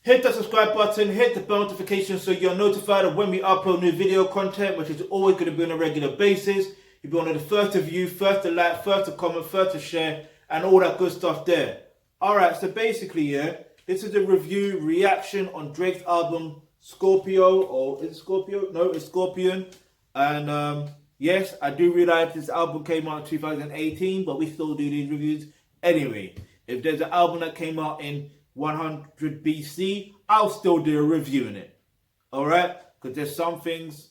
Hit that subscribe button, hit the bell notification so you're notified of when we upload new video content, which is always going to be on a regular basis. You'll be one of the first to view, first to like, first to comment, first to share, and all that good stuff there. Alright, so basically, yeah, this is a review reaction on Drake's album Scorpio, or is it Scorpio? No, it's Scorpion. And yes, I do realize this album came out in 2018, but we still do these reviews anyway. If there's an album that came out in 100 BC, I'll still do a review in it. Alright? Because there's some things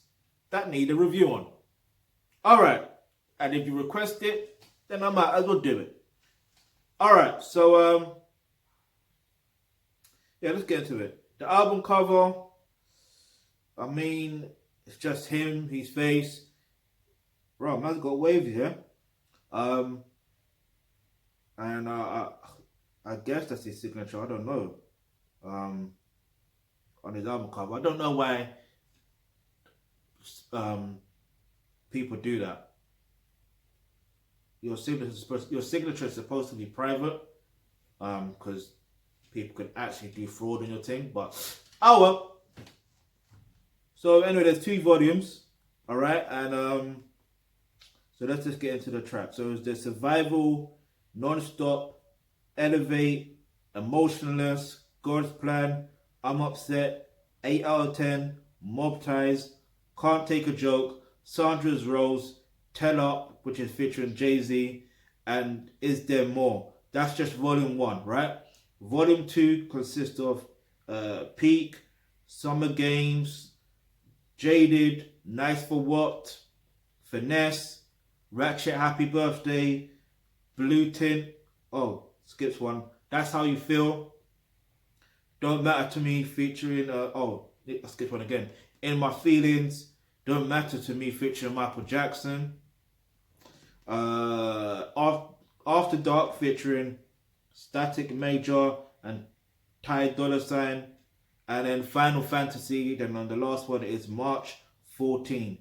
that need a review on. Alright. And if you request it, then I might as well do it. Alright, so yeah, let's get into it. The album cover, I mean, it's just him, his face. Bro, man's got waves here. And I guess that's his signature. I don't know. On his album cover, I don't know why people do that. Your signature is supposed to be private, because people could actually do fraud on your thing. But oh well. So anyway, there's 2 volumes. All right, and so let's just get into the track. So it's the Survival, Non-Stop, Elevate, Emotionless, God's Plan, I'm Upset, 8 out of 10, Mob Ties, Can't Take a Joke, Sandra's Rose, Tell Up, which is featuring Jay-Z, and Is There More? That's just volume 1, right? Volume 2 consists of Peak, Summer Games, Jaded, Nice for What, Finesse, Ratchet Happy Birthday, Blue Tint, oh, skips one, That's How You Feel, Don't Matter to Me featuring, I skipped one again, In My Feelings, Don't Matter to Me featuring Michael Jackson, After Dark featuring Static Major and Ty Dolla $ign, and then Final Fantasy. Then on the last one is March 14.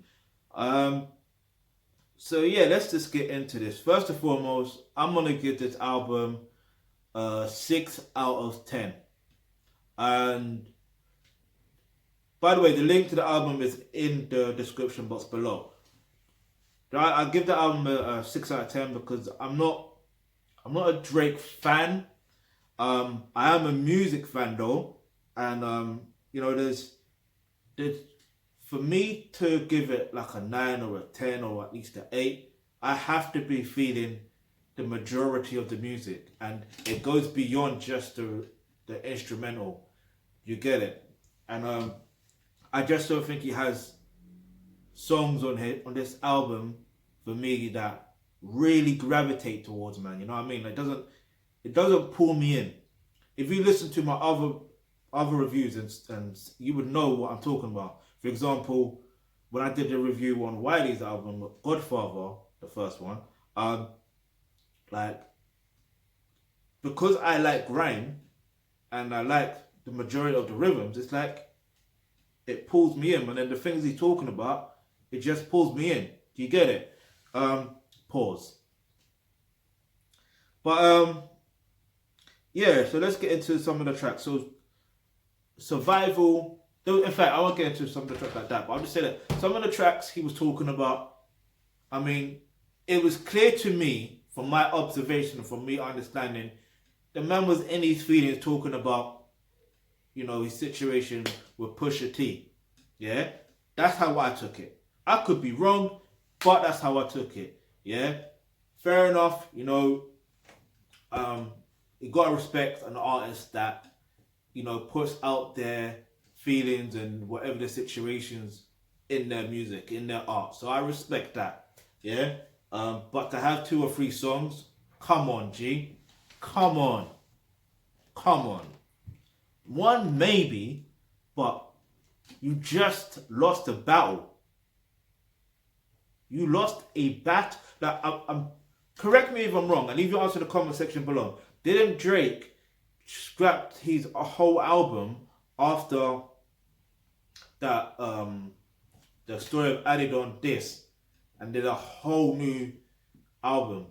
So yeah, let's just get into this. First and foremost, I'm gonna give this album 6 out of 10. And by the way, the link to the album is in the description box below. I give the album a 6 out of 10 because I'm not a Drake fan. I am a music fan though, and you know, there's for me to give it like a 9 or a 10 or at least an 8, I have to be feeling the majority of the music, and it goes beyond just the instrumental. You get it? And I just don't think he has songs on this album for me that really gravitate towards, man. You know what I mean? It doesn't pull me in. If you listen to my other reviews, and you would know what I'm talking about. For example, when I did the review on Wiley's album, Godfather, the first one, like, because I like grime and I like the majority of the rhythms, it's like it pulls me in. And then the things he's talking about, it just pulls me in. Do you get it? Pause. But yeah, so let's get into some of the tracks. So Survival, in fact, I won't get into some of the tracks like that, but I'll just say that some of the tracks he was talking about, I mean, it was clear to me, from my observation, from me understanding, the man was in his feelings talking about, you know, his situation with Pusha T. Yeah? That's how I took it. I could be wrong, but that's how I took it. Yeah? Fair enough, you know, you gotta respect an artist that, you know, puts out their feelings and whatever the situations in their music, in their art. So I respect that. Yeah? But to have 2 or 3 songs, come on, G. Come on. Come on. 1 maybe, but you just lost a battle. You lost a battle. Like, correct me if I'm wrong, and leave your answer in the comment section below. Didn't Drake scrap his whole album after that the Story of Adidon diss, and did a whole new album,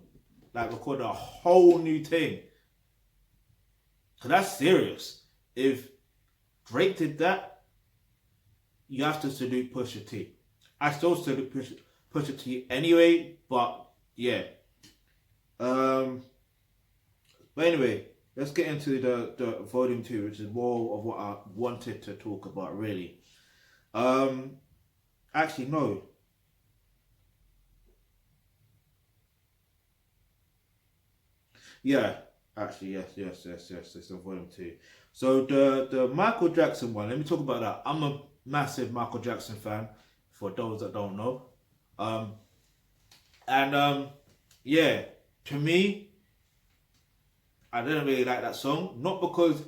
like recorded a whole new thing? So that's serious. If Drake did that, you have to salute Pusha T. I still salute Pusha T anyway, but yeah. But anyway, let's get into the volume 2, which is more of what I wanted to talk about, really. Actually, no. Yeah, actually, yes. It's the volume 2. So the Michael Jackson one, let me talk about that. I'm a massive Michael Jackson fan, for those that don't know. Yeah, to me, I didn't really like that song. Not because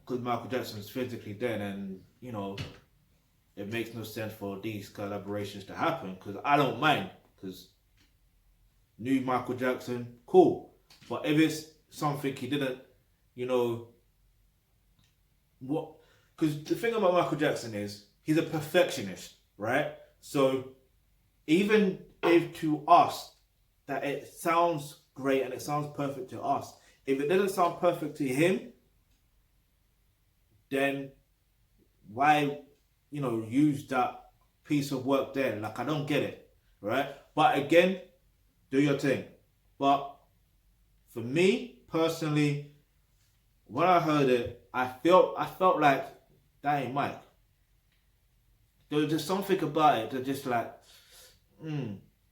Michael Jackson is physically dead and, you know, it makes no sense for these collaborations to happen, because I don't mind, because new Michael Jackson, cool. But if it's something he didn't, you know, what? Because the thing about Michael Jackson is he's a perfectionist, right? So even if to us that it sounds great and it sounds perfect to us, if it doesn't sound perfect to him, then why, you know, use that piece of work there? Like, I don't get it, right? But again, do your thing. But for me personally, when I heard it, I felt like that ain't Mike. There was just something about it that just like,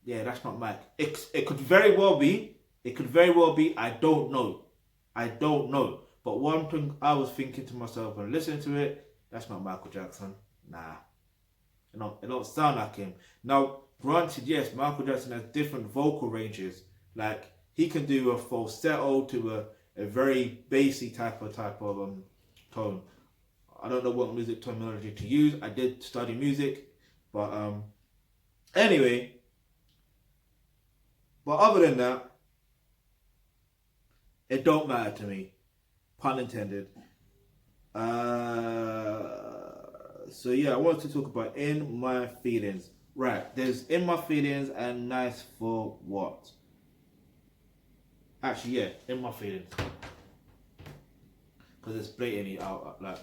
yeah, that's not Mike. It could very well be. It could very well be. I don't know. But one thing I was thinking to myself and listening to it, that's not Michael Jackson. Nah. It don't sound like him. Now, granted, yes, Michael Jackson has different vocal ranges. Like, he can do a falsetto to a very bassy type of tone. I don't know what music terminology to use. I did study music, but anyway. But other than that, it don't matter to me. Pun intended. So yeah, I wanted to talk about In My Feelings. Right, there's In My Feelings and Nice for What? Actually, yeah, In My Feelings. Because it's blatantly out, like,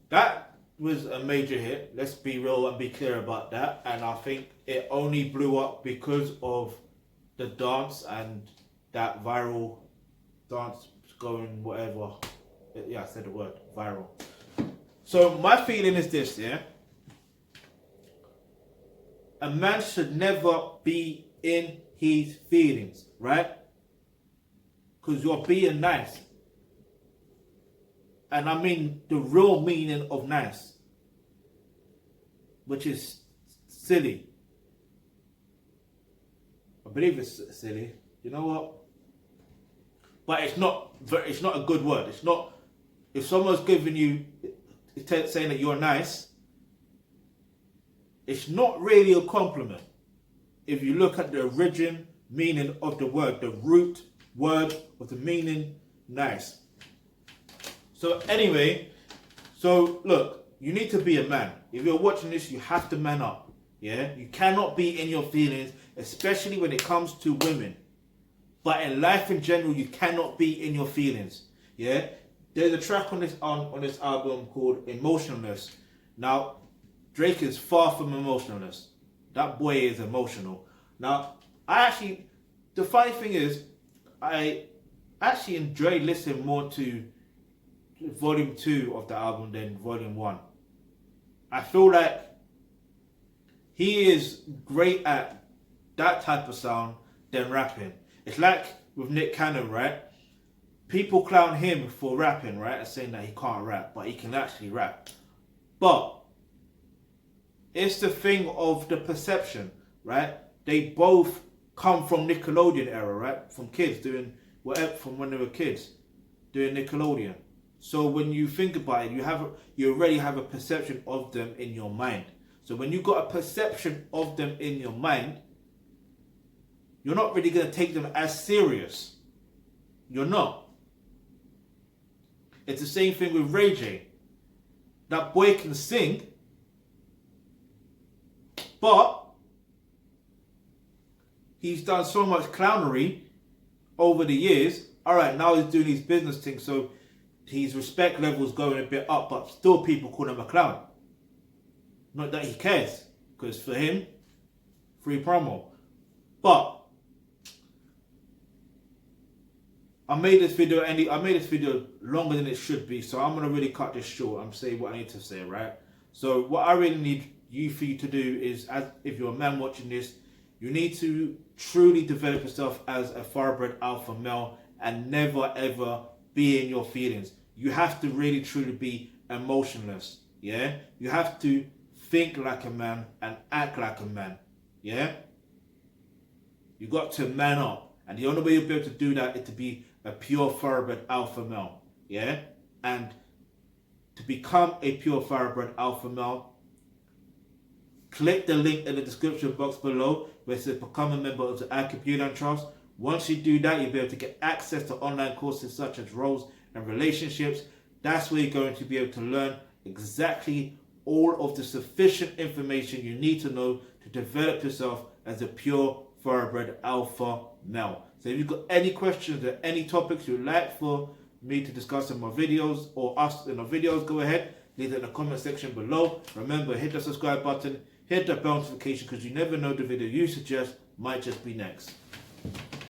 that was a major hit. Let's be real and be clear about that. And I think it only blew up because of the dance and that viral dance going whatever. Yeah, I said the word viral. So my feeling is this, yeah. A man should never be in his feelings, right? Because you're being nice. And I mean the real meaning of nice, which is silly. I believe it's silly. You know what? But it's not a good word. It's not. If someone's giving you, saying that you're nice, it's not really a compliment. If you look at the original meaning of the word, the root word of the meaning, nice. So anyway, so look, you need to be a man. If you're watching this, you have to man up. Yeah, you cannot be in your feelings, especially when it comes to women. But in life in general, you cannot be in your feelings. Yeah, there's a track on this album called Emotionless. Now, Drake is far from emotionless. That boy is emotional. Now, the funny thing is, I actually enjoy listening more to volume 2 of the album than volume 1. I feel like he is great at that type of sound than rapping. It's like with Nick Cannon, right? People clown him for rapping, right? And saying that he can't rap, but he can actually rap. But it's the thing of the perception, right? They both come from Nickelodeon era, right? From kids doing whatever, from when they were kids doing Nickelodeon. So when you think about it, you already have a perception of them in your mind. So when you got a perception of them in your mind, you're not really going to take them as serious. You're not. It's the same thing with Ray J. That boy can sing, but he's done so much clownery over the years. All right, now he's doing his business thing. So his respect levels going a bit up, but still people call him a clown. Not that he cares, because for him, free promo. But I made this video longer than it should be, so I'm gonna really cut this short. I'm saying what I need to say, right? So what I really need for you to do is, as if you're a man watching this, you need to truly develop yourself as a thoroughbred alpha male and never ever be in your feelings. You have to really truly be emotionless. Yeah, you have to think like a man and act like a man. Yeah, you got to man up, and the only way you'll be able to do that is to be a pure thoroughbred alpha male. Yeah, and to become a pure thoroughbred alpha male, click the link in the description box below where it says become a member of the Acupulan Trust. Once you do that, you'll be able to get access to online courses such as roles and relationships. That's where you're going to be able to learn exactly all of the sufficient information you need to know to develop yourself as a pure thoroughbred alpha male. So if you've got any questions or any topics you'd like for me to discuss in my videos or us in our videos, go ahead, leave it in the comment section below. Remember, hit the subscribe button, hit the bell notification, because you never know, the video you suggest might just be next.